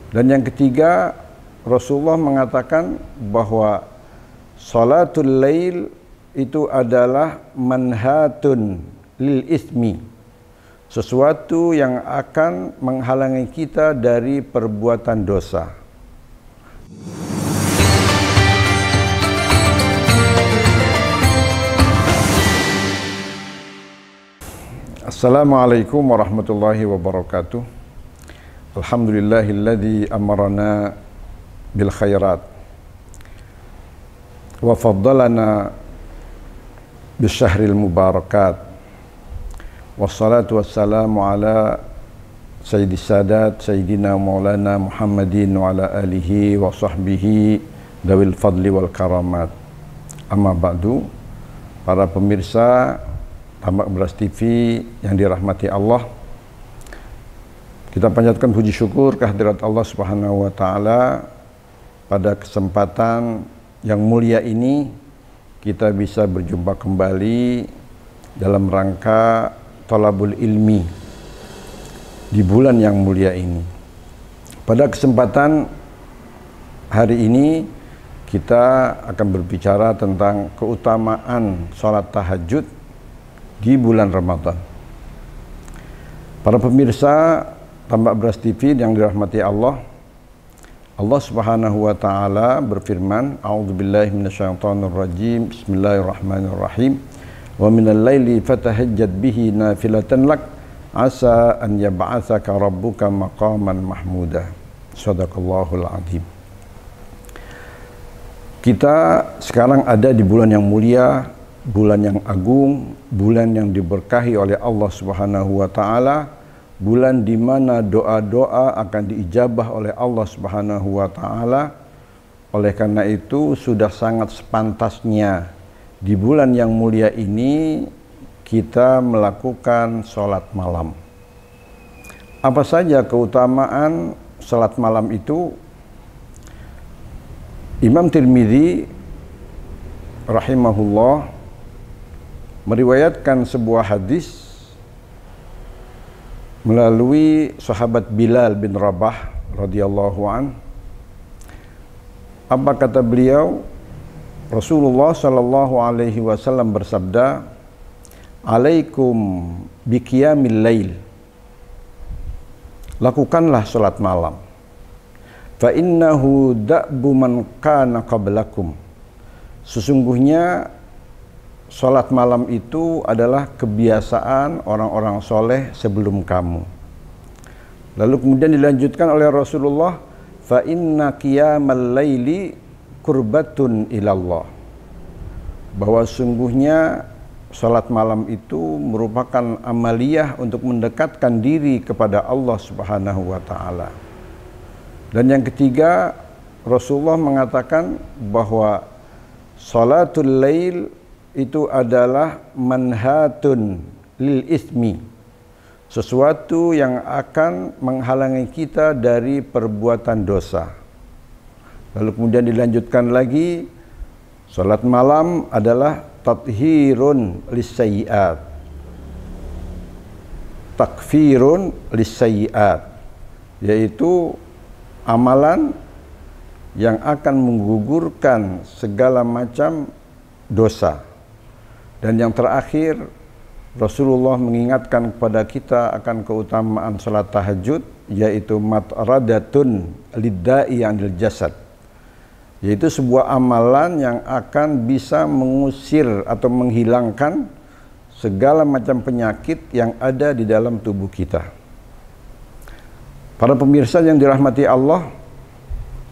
Dan yang ketiga, Rasulullah mengatakan bahwa salatul lail itu adalah manhatun lil ismi, sesuatu yang akan menghalangi kita dari perbuatan dosa. Assalamualaikum warahmatullahi wabarakatuh. Alhamdulillahilladzi amarana bil khairat wa faddalana bisyahril mubarakat. Wassalatu wassalamu ala sayyidis sadat sayyidina maulana Muhammadin wa ala alihi wa sahbihi dawil fadli wal karamat. Amma ba'du, para pemirsa Tambak Beras TV yang dirahmati Allah, kita panjatkan puji syukur kehadirat Allah Subhanahu wa taala. Pada kesempatan yang mulia ini kita bisa berjumpa kembali dalam rangka thalabul ilmi di bulan yang mulia ini. Pada kesempatan hari ini kita akan berbicara tentang keutamaan sholat tahajud di bulan Ramadan. Para pemirsa Tambak Beras TV yang dirahmati Allah, Allah Subhanahu wa taala berfirman, A'udzubillahi minasyaitonirrajim. Bismillahirrahmanirrahim. Wa minal laili fatahajjad bihi nafilatan lak asa an yab'atsaka rabbuka maqaman mahmuda. Shadaqallahul azim. Kita sekarang ada di bulan yang mulia, bulan yang agung, bulan yang diberkahi oleh Allah Subhanahu wa taala, bulan di mana doa-doa akan diijabah oleh Allah Subhanahu wa taala. Oleh karena itu sudah sangat sepantasnya di bulan yang mulia ini kita melakukan sholat malam. Apa saja keutamaan sholat malam itu? Imam Tirmidzi rahimahullah meriwayatkan sebuah hadis melalui sahabat Bilal bin Rabah radhiyallahu an. Apa kata beliau? Rasulullah sallallahu alaihi wasallam bersabda, "Alaikum biqiyamil lail." Lakukanlah salat malam. Fa innahu da'bu man kana qablakum. Sesungguhnya salat malam itu adalah kebiasaan orang-orang soleh sebelum kamu. Lalu kemudian dilanjutkan oleh Rasulullah, fa inna qiyamal laili qurbatun ilallah. Bahwa sungguhnya salat malam itu merupakan amaliyah untuk mendekatkan diri kepada Allah Subhanahu wa taala. Dan yang ketiga, Rasulullah mengatakan bahwa salatul lail itu adalah manhatun lil ismi, sesuatu yang akan menghalangi kita dari perbuatan dosa. Lalu kemudian dilanjutkan lagi, salat malam adalah tathhirun lisayyi'at, takfirun lisayyi'at, yaitu amalan yang akan menggugurkan segala macam dosa. Dan yang terakhir, Rasulullah mengingatkan kepada kita akan keutamaan salat tahajud, yaitu matradatun lidda'i anil jasad, yaitu sebuah amalan yang akan bisa mengusir atau menghilangkan segala macam penyakit yang ada di dalam tubuh kita. Para pemirsa yang dirahmati Allah,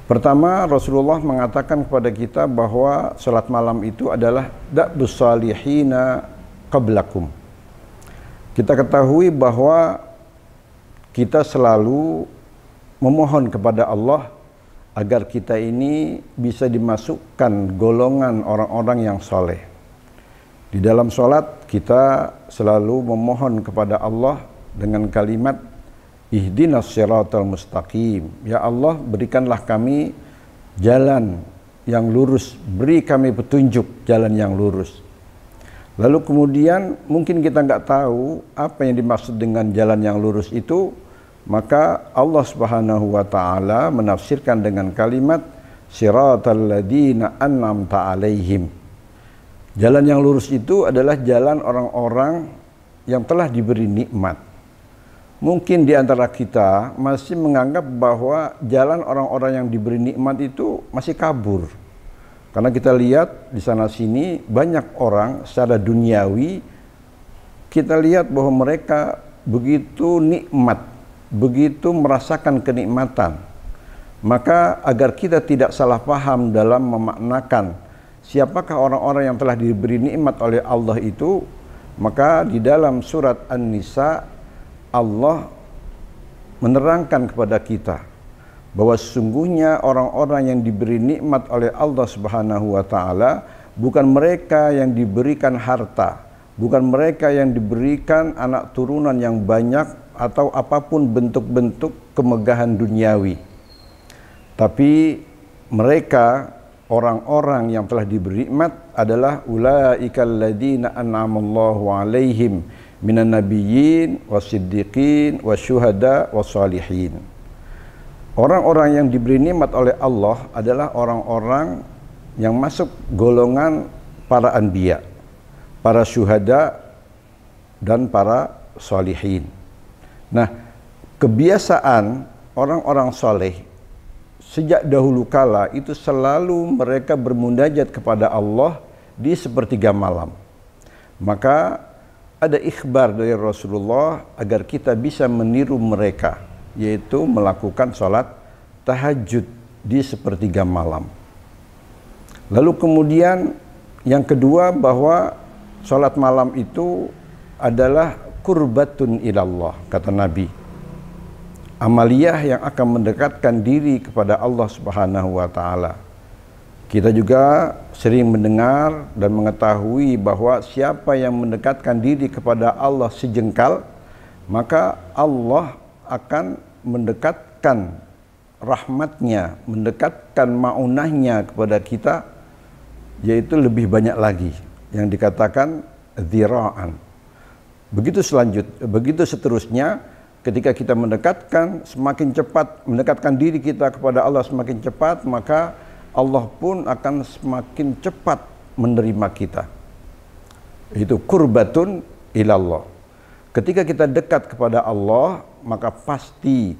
pertama Rasulullah mengatakan kepada kita bahwa salat malam itu adalah da'bus salihina qablakum. Kita ketahui bahwa kita selalu memohon kepada Allah agar kita ini bisa dimasukkan golongan orang-orang yang soleh. Di dalam salat kita selalu memohon kepada Allah dengan kalimat Ihdinas siratal mustaqim. Ya Allah, berikanlah kami jalan yang lurus, beri kami petunjuk jalan yang lurus. Lalu kemudian mungkin kita nggak tahu apa yang dimaksud dengan jalan yang lurus itu, Maka Allah Subhanahu wa taala menafsirkan dengan kalimat siratal ladzina an'amta alaihim. Jalan yang lurus itu adalah jalan orang-orang yang telah diberi nikmat. Mungkin di antara kita masih menganggap bahwa jalan orang-orang yang diberi nikmat itu masih kabur. Karena kita lihat di sana sini banyak orang secara duniawi, kita lihat bahwa mereka begitu nikmat, begitu merasakan kenikmatan. Maka agar kita tidak salah paham dalam memaknakan siapakah orang-orang yang telah diberi nikmat oleh Allah itu, maka di dalam surat An-Nisa Allah menerangkan kepada kita bahwa sesungguhnya orang-orang yang diberi nikmat oleh Allah Subhanahu wa taala bukan mereka yang diberikan harta, bukan mereka yang diberikan anak turunan yang banyak atau apapun bentuk-bentuk kemegahan duniawi. Tapi mereka orang-orang yang telah diberi nikmat adalah ulaikal ladzina an'amallahu alaihim minan nabiyyin wasiddiqin wasyuhada wassalihin. Orang-orang yang diberi nikmat oleh Allah adalah orang-orang yang masuk golongan para anbiya, para syuhada dan para salihin. Nah, kebiasaan orang-orang soleh sejak dahulu kala itu selalu mereka bermunajat kepada Allah di sepertiga malam. Maka ada ikhbar dari Rasulullah agar kita bisa meniru mereka, yaitu melakukan sholat tahajud di sepertiga malam. Lalu kemudian yang kedua, bahwa sholat malam itu adalah qurbatun ilallah, kata Nabi. Amaliyah yang akan mendekatkan diri kepada Allah Subhanahu wa taala. Kita juga sering mendengar dan mengetahui bahwa siapa yang mendekatkan diri kepada Allah sejengkal, maka Allah akan mendekatkan rahmatnya, mendekatkan ma'unahnya kepada kita, yaitu lebih banyak lagi, yang dikatakan dzira'an. Begitu seterusnya, ketika kita mendekatkan semakin cepat, mendekatkan diri kita kepada Allah semakin cepat, maka Allah pun akan semakin cepat menerima kita. Itu qurbatun ilallah. Ketika kita dekat kepada Allah, maka pasti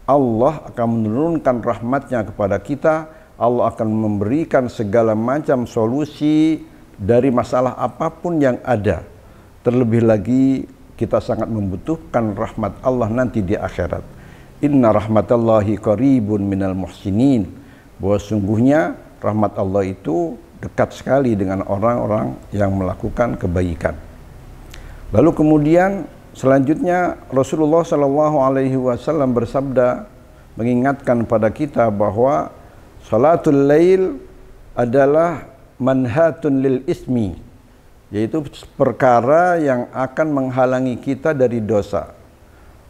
Allah akan menurunkan rahmatnya kepada kita. Allah akan memberikan segala macam solusi dari masalah apapun yang ada. Terlebih lagi kita sangat membutuhkan rahmat Allah nanti di akhirat. Inna rahmatallahi qaribun minal muhsinin. Bahwa sungguhnya rahmat Allah itu dekat sekali dengan orang-orang yang melakukan kebaikan. Lalu kemudian selanjutnya Rasulullah SAW bersabda, mengingatkan pada kita bahwa salatul lail adalah manhatun lil ismi, yaitu perkara yang akan menghalangi kita dari dosa.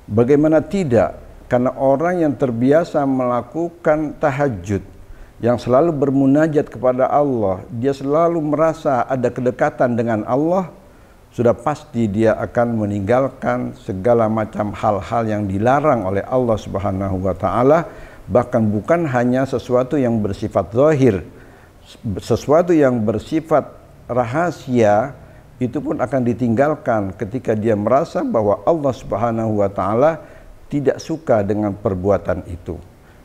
Bagaimana tidak? Karena orang yang terbiasa melakukan tahajud, yang selalu bermunajat kepada Allah, dia selalu merasa ada kedekatan dengan Allah, sudah pasti dia akan meninggalkan segala macam hal-hal yang dilarang oleh Allah Subhanahu wa taala, bahkan bukan hanya sesuatu yang bersifat zahir, sesuatu yang bersifat rahasia itu pun akan ditinggalkan ketika dia merasa bahwa Allah Subhanahu wa taala tidak suka dengan perbuatan itu.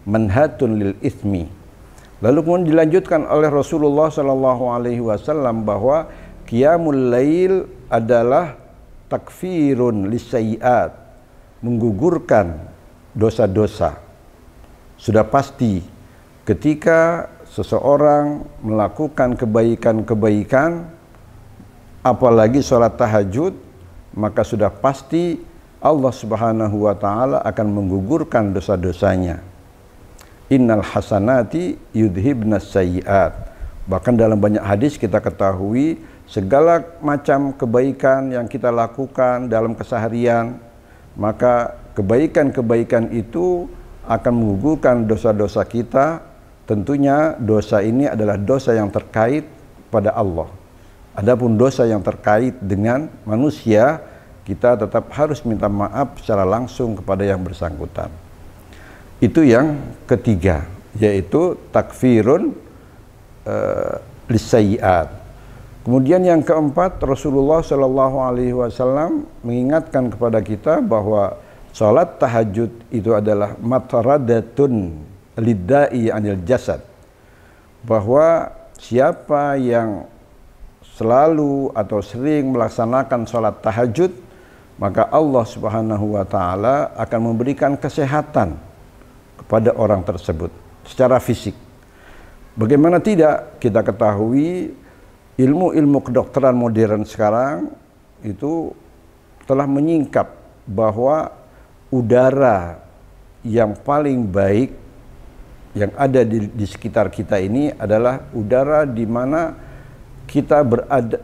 Manhatun lil itsmi. Lalu kemudian dilanjutkan oleh Rasulullah SAW bahwa qiyamul lail adalah takfirun lisayyi'at, menggugurkan dosa-dosa. Sudah pasti ketika seseorang melakukan kebaikan-kebaikan, apalagi sholat tahajud, maka sudah pasti Allah Subhanahu wa taala akan menggugurkan dosa-dosanya. Innal hasanati yudhibnas sayyi'at. Bahkan dalam banyak hadis kita ketahui segala macam kebaikan yang kita lakukan dalam keseharian, maka kebaikan-kebaikan itu akan menggugurkan dosa-dosa kita. Tentunya dosa ini adalah dosa yang terkait pada Allah. Adapun dosa yang terkait dengan manusia, kita tetap harus minta maaf secara langsung kepada yang bersangkutan. Itu yang ketiga, yaitu takfirun lisayyi'at. Kemudian yang keempat, Rasulullah Shallallahu Alaihi Wasallam mengingatkan kepada kita bahwa salat tahajud itu adalah mataradatun lidda'i anil jasad, bahwa siapa yang selalu atau sering melaksanakan salat tahajud, maka Allah Subhanahu wa taala akan memberikan kesehatan kepada orang tersebut secara fisik. Bagaimana tidak, kita ketahui ilmu-ilmu kedokteran modern sekarang itu telah menyingkap bahwa udara yang paling baik yang ada di sekitar kita ini adalah udara di mana kita berada,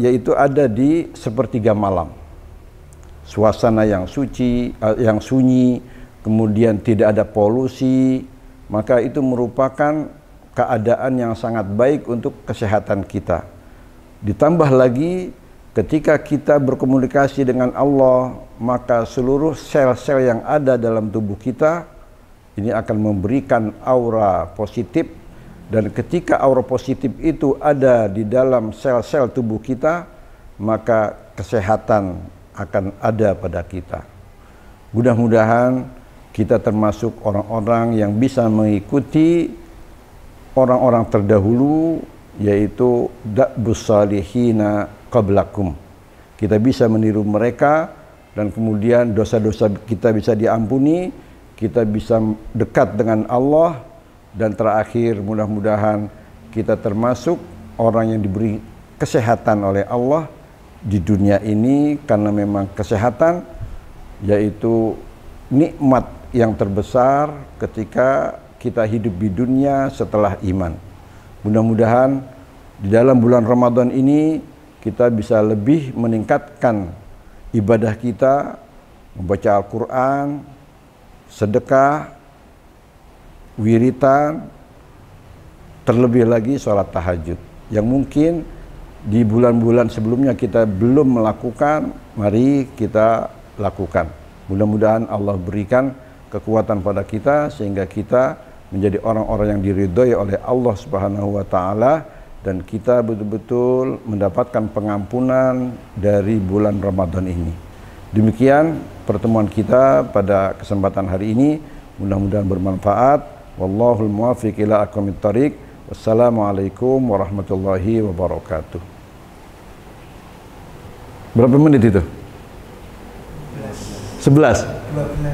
yaitu ada di sepertiga malam. Suasana yang suci, yang sunyi, kemudian tidak ada polusi, maka itu merupakan keadaan yang sangat baik untuk kesehatan kita. Ditambah lagi ketika kita berkomunikasi dengan Allah, maka seluruh sel-sel yang ada dalam tubuh kita ini akan memberikan aura positif, dan ketika aura positif itu ada di dalam sel-sel tubuh kita, maka kesehatan akan ada pada kita. Mudah-mudahan kita termasuk orang-orang yang bisa mengikuti orang-orang terdahulu, yaitu da'bus salihina qablakum. Kita bisa meniru mereka, dan kemudian dosa-dosa kita bisa diampuni, kita bisa dekat dengan Allah, dan terakhir mudah-mudahan kita termasuk orang yang diberi kesehatan oleh Allah di dunia ini, karena memang kesehatan yaitu nikmat yang terbesar ketika kita hidup di dunia setelah iman. Mudah-mudahan di dalam bulan Ramadan ini kita bisa lebih meningkatkan ibadah kita, membaca Al-Quran, sedekah, wiritan, terlebih lagi sholat tahajud, yang mungkin di bulan-bulan sebelumnya kita belum melakukan. Mari kita lakukan. Mudah-mudahan Allah berikan kekuatan pada kita sehingga kita menjadi orang-orang yang diridhoi oleh Allah Subhanahu wa taala, dan kita betul-betul mendapatkan pengampunan dari bulan Ramadan ini. Demikian pertemuan kita pada kesempatan hari ini, mudah-mudahan bermanfaat. Wallahul muwaffiq ila aqwamit thoriq. Wassalamualaikum warahmatullahi wabarakatuh. Berapa menit itu? 11.